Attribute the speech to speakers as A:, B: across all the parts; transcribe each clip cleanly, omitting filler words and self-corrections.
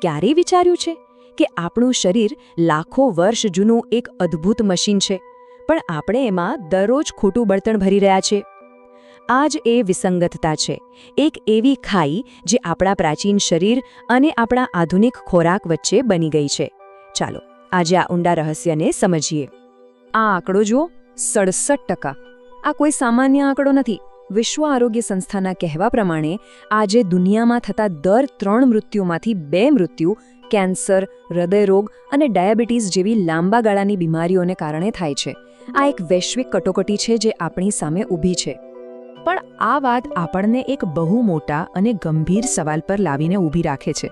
A: ક્યારેય વિચાર્યું છે કે આપણું શરીર લાખો વર્ષ જૂનું એક અદ્ભુત મશીન છે, પણ આપણે એમાં દરરોજ ખોટું બળતણ ભરી રહ્યા છે? આ જ એ વિસંગતતા છે, એક એવી ખાઈ જે આપણા પ્રાચીન શરીર અને આપણા આધુનિક ખોરાક વચ્ચે બની ગઈ છે. ચાલો આજે આ ઊંડા રહસ્યને સમજીએ. આ આંકડો જુઓ, 67%. આ કોઈ સામાન્ય આંકડો નથી. વિશ્વ આરોગ્ય સંસ્થાના કહેવા પ્રમાણે આજે દુનિયામાં થતા દર 3 મૃત્યુમાંથી 2 મૃત્યુ કેન્સર, હૃદયરોગ અને ડાયાબિટીસ જેવી લાંબા ગાળાની બીમારીઓને કારણે થાય છે. આ એક વૈશ્વિક કટોકટી છે જે આપણી સામે ઊભી છે. પણ આ વાત આપણને એક બહુ મોટા અને ગંભીર સવાલ પર લાવીને ઊભી રાખે છે.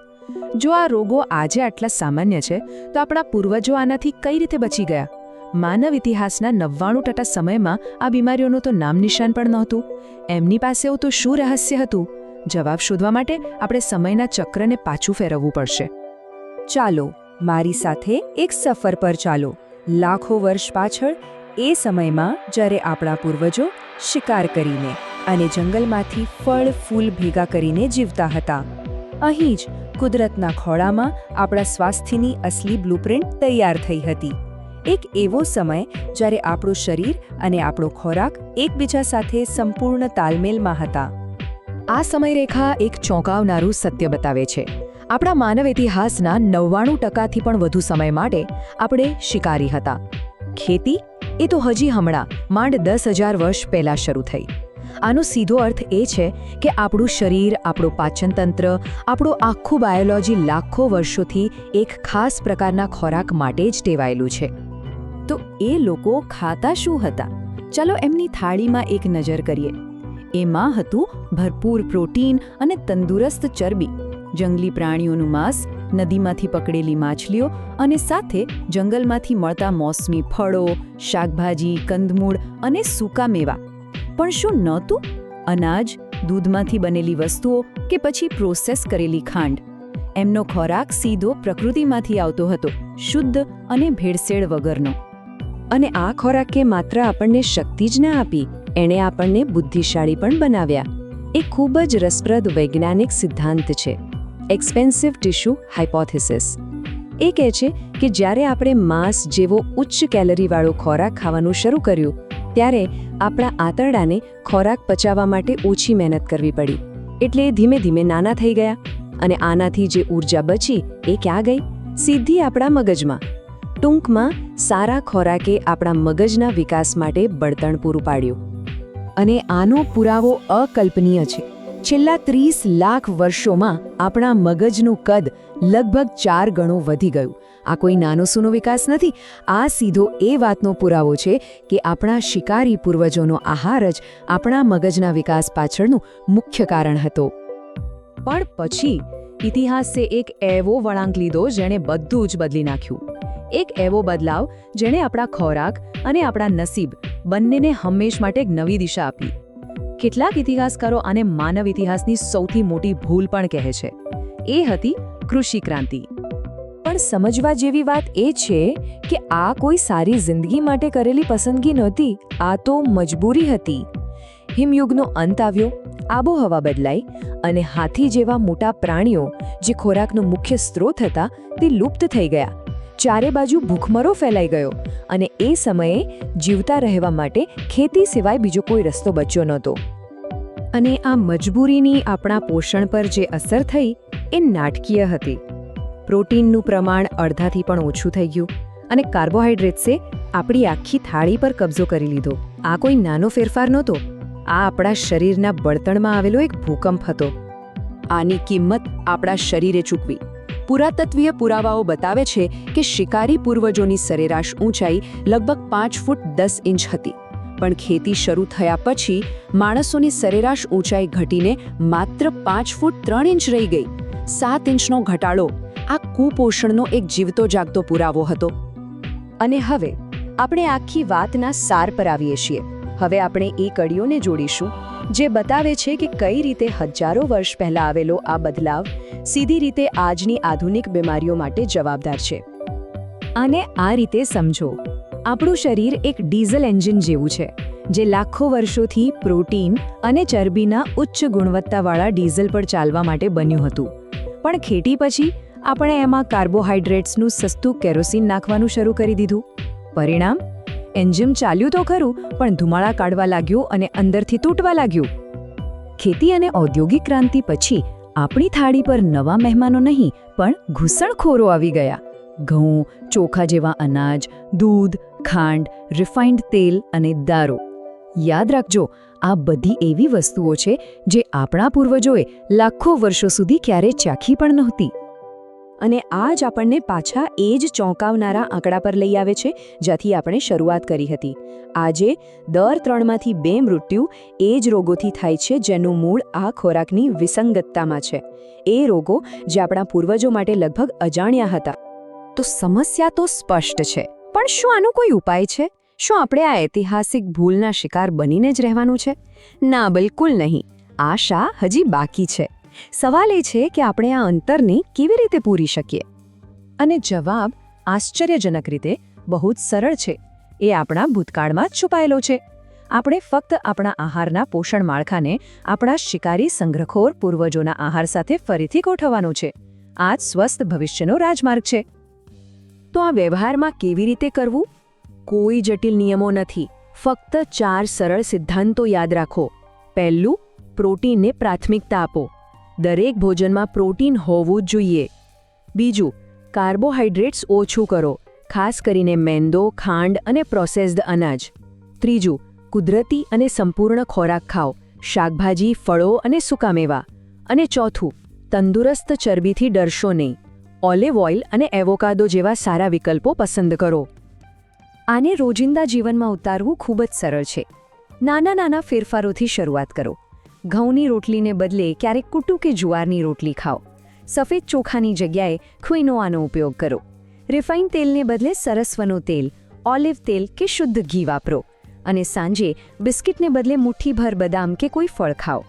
A: જો આ રોગો આજે આટલા સામાન્ય છે, તો આપણા પૂર્વજો આનાથી કઈ રીતે બચી ગયા? માનવ ઇતિહાસના 99% સમયમાં આ બીમારીઓનું તો નામ નિશાન પણ નહોતું. એમની પાસે તો શું રહસ્ય હતું? જવાબ શોધવા માટે આપણે સમયના ચક્રને પાછું ફેરવવું પડશે. ચાલો મારી સાથે એક સફર પર ચાલો, લાખો વર્ષ પાછળ, એ સમયમાં જ્યારે આપણા પૂર્વજો શિકાર કરીને અને જંગલમાંથી ફળ ફૂલ ભેગા કરીને જીવતા હતા. અહીં જ કુદરતના ખોળામાં આપણા સ્વાસ્થ્યની અસલી બ્લુપ્રિન્ટ તૈયાર થઈ હતી. એક એવો સમય જ્યારે આપણું શરીર અને આપણો ખોરાક એકબીજા સાથે સંપૂર્ણ તાલમેલમાં હતા. આ સમયરેખા એક ચોંકાવનારું સત્ય બતાવે છે. આપણા માનવ ઇતિહાસના 99%થી પણ વધુ સમય માટે આપણે શિકારી હતા. ખેતી એ તો હજી હમણાં માંડ 10,000 વર્ષ પહેલાં શરૂ થઈ. આનો સીધો અર્થ એ છે કે આપણું શરીર, આપણું પાચનતંત્ર, આપણું આખું બાયોલોજી લાખો વર્ષોથી એક ખાસ પ્રકારના ખોરાક માટે જ ટેવાયેલું છે. તો એ લોકો ખાતા શું હતા? ચાલો એમની થાળીમાં એક નજર કરીએ. એમાં હતું ભરપૂર પ્રોટીન અને તંદુરસ્ત ચરબી, જંગલી પ્રાણીઓનું માંસ, નદીમાંથી પકડેલી માછલીઓ અને સાથે જંગલમાંથી મળતા મોસમી ફળો, શાકભાજી, કંદમૂળ અને સૂકા મેવા. પણ શું નહોતું? અનાજ, દૂધમાંથી બનેલી વસ્તુઓ કે પછી પ્રોસેસ કરેલી ખાંડ. એમનો ખોરાક સીધો પ્રકૃતિમાંથી આવતો હતો, શુદ્ધ અને ભેળસેળ વગરનો. અને આ ખોરાકે માત્ર આપણને શક્તિ જ ના આપી, એણે આપણને બુદ્ધિશાળી પણ બનાવ્યા. એ ખૂબ જ રસપ્રદ વૈજ્ઞાનિક સિદ્ધાંત છે, એક્સપેન્સિવ ટિશ્યુ હાઇપોથિસિસ. એ કહે છે કે જ્યારે આપણે માંસ જેવો ઉચ્ચ કેલરીવાળો ખોરાક ખાવાનું શરૂ કર્યું, ત્યારે આપણા આંતરડાને ખોરાક પચાવવા માટે ઓછી મહેનત કરવી પડી. એટલે એ ધીમે ધીમે નાના થઈ ગયા. અને આનાથી જે ઊર્જા બચી એ ક્યાં ગઈ? સીધી આપણા મગજમાં. ટૂંકમાં, સારા ખોરાકે આપણા મગજના વિકાસ માટે બળતણ પૂરું પાડ્યું. અને આનો પુરાવો અકલ્પનીય છે. છેલ્લા 30 લાખ વર્ષોમાં આપણા મગજનું કદ લગભગ 4 ગણું વધી ગયું. આ કોઈ નાનો સૂનો વિકાસ નથી. આ સીધો એ વાતનો પુરાવો છે કે આપણા શિકારી પૂર્વજોનો આહાર જ આપણા મગજના વિકાસ પાછળનું મુખ્ય કારણ હતો. પણ પછી ઇતિહાસે એક એવો વળાંક લીધો જેણે બધું જ બદલી નાખ્યું. એક એવો બદલાવ જેણે આપણા ખોરાક અને આપણા નસીબ બંનેને હંમેશ માટે એક નવી દિશા આપી. કેટલાક ઇતિહાસકારો આને માનવ ઇતિહાસની સૌથી મોટી ભૂલ પણ કહે છે. એ હતી કૃષિ ક્રાંતિ. પણ સમજવા જેવી વાત એ છે કે આ કોઈ સારી જિંદગી માટે કરેલી પસંદગી નહોતી. આ તો મજબૂરી હતી. હિમયુગનો અંત આવ્યો, આબોહવા બદલાઈ અને હાથી જેવા મોટા પ્રાણીઓ જે ખોરાકનો મુખ્ય સ્ત્રોત હતા તે લુપ્ત થઈ ગયા. ચારે બાજુ ભૂખમરો ફેલાઈ ગયો અને એ સમયે જીવતા રહેવા માટે ખેતી સિવાય બીજો કોઈ રસ્તો બચ્યો નહોતો. અને આ મજબૂરીની આપણા પોષણ પર જે અસર થઈ એ નાટકીય હતી. પ્રોટીનનું પ્રમાણ અડધાથી પણ ઓછું થઈ ગયું અને કાર્બોહાઈડ્રેટ્સે આપણી આખી થાળી પર કબજો કરી લીધો. આ કોઈ નાનો ફેરફાર નહોતો. આ આપણા શરીરના બળતણમાં આવેલો એક ભૂકંપ હતો. આની કિંમત આપણા શરીરે ચૂકવી. પુરાતત્વીય પુરાવાઓ બતાવે છે કે શિકારી પૂર્વજોની સરેરાશ ઊંચાઈ લગભગ 5 ફૂટ 10 ઇંચ હતી. પણ ખેતી શરૂ થયા પછી માણસોની સરેરાશ ઊંચાઈ ઘટીને માત્ર 5 ફૂટ 3 ઇંચ રહી ગઈ. 7 ઇંચનો ઘટાડો આ કુપોષણનો એક જીવતો જાગતો પુરાવો હતો. અને હવે આપણે આખી વાતના સાર પર આવીએ છીએ. હવે આપણે એ કડીઓને જોડીશું જે બતાવે છે કે કઈ રીતે હજારો વર્ષ પહેલા આવેલો આ બદલાવ સીધી રીતે આજની આધુનિક બીમારીઓ માટે જવાબદાર છે. આને આ રીતે સમજો. આપણું શરીર એક ડીઝલ એન્જિન જેવું છે જે લાખો વર્ષોથી પ્રોટીન અને ચરબીના ઉચ્ચ ગુણવત્તાવાળા ડીઝલ પર ચાલવા માટે બન્યું હતું. પણ ખેતી પછી આપણે એમાં કાર્બોહાઈડ્રેટ્સનું સસ્તું કેરોસીન નાખવાનું શરૂ કરી દીધું. પરિણામ? એન્જિન ચાલ્યું તો ખરું, પણ ધુમાડા કાઢવા લાગ્યું અને અંદરથી તૂટવા લાગ્યું. ખેતી અને ઔદ્યોગિક ક્રાંતિ પછી આપણી થાળી પર નવા મહેમાનો નહીં, પણ ઘૂસણખોરો આવી ગયા. ઘઉં, ચોખા જેવા અનાજ, દૂધ, ખાંડ, રિફાઇન્ડ તેલ અને દારૂ. યાદ રાખજો, આ બધી એવી વસ્તુઓ છે જે આપણા પૂર્વજોએ લાખો વર્ષો સુધી ક્યારેય ચાખી પણ નહોતી. અને આ જ આપણને પાછા એ જ ચોંકાવનારા આંકડા પર લઈ આવે છે જ્યાંથી આપણે શરૂઆત કરી હતી. આજે દર 3માંથી 2 મૃત્યુ એ જ રોગોથી થાય છે જેનું મૂળ આ ખોરાકની વિસંગતતામાં છે. એ રોગો જે આપણા પૂર્વજો માટે લગભગ અજાણ્યા હતા. તો સમસ્યા તો સ્પષ્ટ છે, પણ શું આનો કોઈ ઉપાય છે? શું આપણે આ ઐતિહાસિક ભૂલના શિકાર બનીને જ રહેવાનું છે? ના, બિલકુલ નહીં. આશા હજી બાકી છે. સવાલ એ છે કે આપણે આ અંતરને કેવી રીતે પૂરી શકીએ? અને જવાબ આશ્ચર્યજનક રીતે બહુ જ સરળ છે. એ આપણા ભૂતકાળમાં જ છુપાયેલો છે. આપણે ફક્ત આપણા આહારના પોષણ માળખાને આપણા શિકારી સંગ્રહખોર પૂર્વજોના આહાર સાથે ફરીથી ગોઠવવાનું છે. આ જ સ્વસ્થ ભવિષ્યનો રાજમાર્ગ છે. તો આ વ્યવહારમાં કેવી રીતે કરવું? કોઈ જટિલ નિયમો નથી, ફક્ત 4 સરળ સિદ્ધાંતો યાદ રાખો. પહેલું, પ્રોટીનને પ્રાથમિકતા આપો. દરેક ભોજનમાં પ્રોટીન હોવું જ જોઈએ. બીજું, કાર્બોહાઈડ્રેટ્સ ઓછું કરો, ખાસ કરીને મેંદો, ખાંડ અને પ્રોસેસ્ડ અનાજ. ત્રીજું, કુદરતી અને સંપૂર્ણ ખોરાક ખાઓ, શાકભાજી, ફળો અને સૂકામેવા. અને ચોથું, તંદુરસ્ત ચરબીથી ડરશો નહીં. ઓલિવ ઓઇલ અને એવોકાડો જેવા સારા વિકલ્પો પસંદ કરો. આને રોજિંદા જીવનમાં ઉતારવું ખૂબ જ સરળ છે. નાના નાના ફેરફારોથી શરૂઆત કરો. ઘઉંની રોટલીને બદલે ક્યારેક કૂટું કે જુવારની રોટલી ખાઓ. સફેદ ચોખાની જગ્યાએ ક્વિનોઆનો ઉપયોગ કરો. રિફાઇન્ડ તેલને બદલે સરસવનું તેલ, ઓલિવ તેલ કે શુદ્ધ ઘી વાપરો. અને સાંજે બિસ્કિટને બદલે મુઠ્ઠીભર બદામ કે કોઈ ફળ ખાઓ.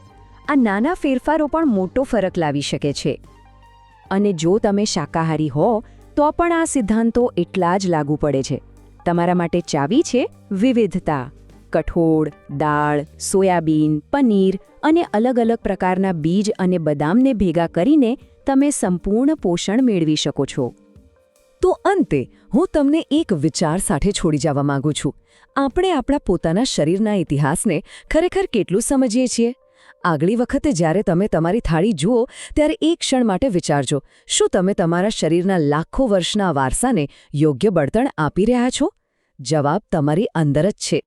A: આ નાના ફેરફારો પણ મોટો ફરક લાવી શકે છે. અને જો તમે શાકાહારી હો તો પણ આ સિદ્ધાંતો એટલા જ લાગુ પડે છે. તમારા માટે ચાવી છે વિવિધતા. કઠોળ, દાળ, સોયાબીન, પનીર અને અલગ અલગ પ્રકારના બીજ અને બદામને ભેગા કરીને તમે સંપૂર્ણ પોષણ મેળવી શકો છો. તો અંતે હું તમને એક વિચાર સાથે છોડી જવા માંગુ છું. આપણે આપણા પોતાના શરીરના ઇતિહાસને ખરેખર કેટલું સમજીએ છીએ? આગલી વખતે જ્યારે તમે તમારી થાળી જુઓ ત્યારે એક ક્ષણ માટે વિચારજો, શું તમે તમારા શરીરના લાખો વર્ષના વારસાને યોગ્ય બળતણ આપી રહ્યા છો? જવાબ તમારી અંદર જ છે.